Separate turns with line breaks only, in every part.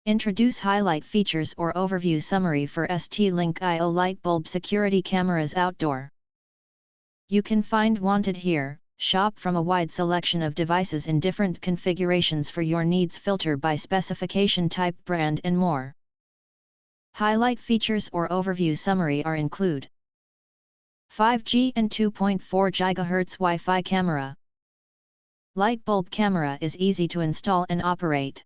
Introduce highlight features or overview summary for STLINKIO Lightbulb security cameras outdoor. You can find wanted here. Shop from a wide selection of devices in different configurations for your needs, filter by specification type, brand and more. Highlight features or overview summary are include 5G and 2.4 GHz Wi-Fi camera. Lightbulb camera is easy to install and operate.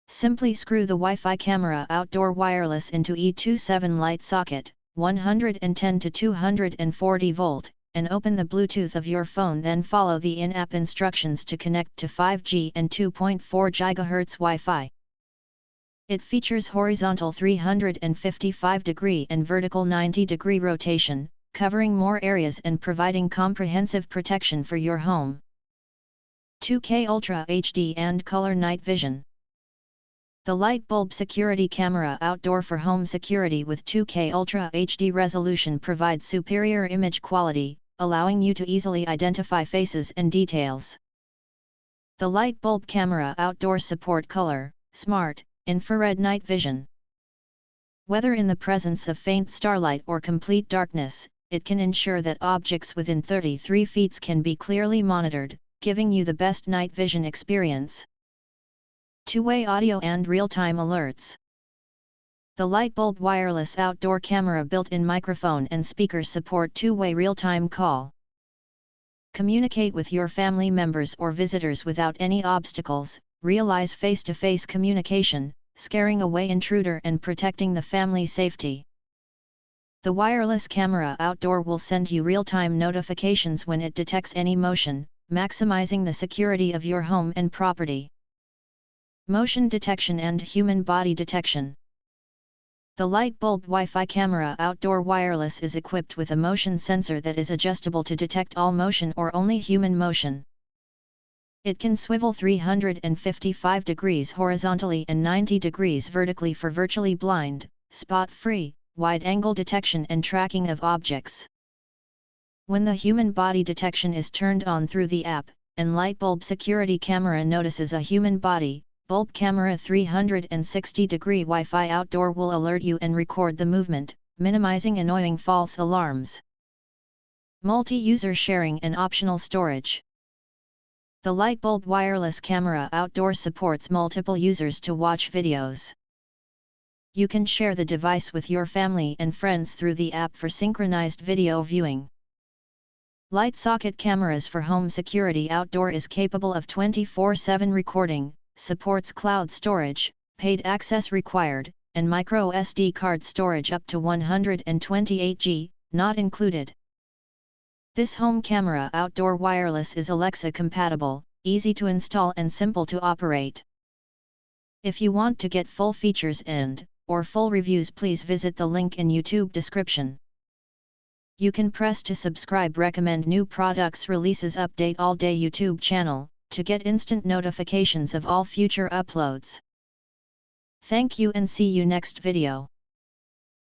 Simply screw the Wi-Fi camera outdoor wireless into E27 light socket, 110 to 240 volt, and open the Bluetooth of your phone, then follow the in-app instructions to connect to 5G and 2.4 GHz Wi-Fi. It features horizontal 355-degree and vertical 90-degree rotation, covering more areas and providing comprehensive protection for your home. 2K Ultra HD and Color Night Vision. The Lightbulb security camera outdoor for home security with 2K Ultra HD resolution provides superior image quality, allowing you to easily identify faces and details. The Lightbulb camera outdoor support color, smart, infrared night vision. Whether in the presence of faint starlight or complete darkness, it can ensure that objects within 33 feet can be clearly monitored, giving you the best night vision experience. Two-way audio and real-time alerts. The Lightbulb wireless outdoor camera built-in microphone and speakers support two-way real-time call. Communicate with your family members or visitors without any obstacles, realize face-to-face communication, scaring away intruder and protecting the family safety. The wireless camera outdoor will send you real-time notifications when it detects any motion, maximizing the security of your home and property. Motion detection and human body detection. The Lightbulb Wi-Fi camera outdoor wireless is equipped with a motion sensor that is adjustable to detect all motion or only human motion. It can swivel 355 degrees horizontally and 90 degrees vertically for virtually blind, spot-free, wide-angle detection and tracking of objects. When the human body detection is turned on through the app, and Lightbulb security camera notices a human body, Bulb camera 360-degree Wi-Fi outdoor will alert you and record the movement, minimizing annoying false alarms. Multi-user sharing and optional storage. The Lightbulb wireless camera outdoor supports multiple users to watch videos. You can share the device with your family and friends through the app for synchronized video viewing. Light socket cameras for home security outdoor is capable of 24/7 recording, supports cloud storage, paid access required, and micro SD card storage up to 128 GB, not included. This home camera outdoor wireless is Alexa compatible, easy to install and simple to operate. If you want to get full features or full reviews, please visit the link in YouTube description. You can press to subscribe, recommend new products releases, update all day YouTube channel, to get instant notifications of all future uploads. Thank you and see you next video.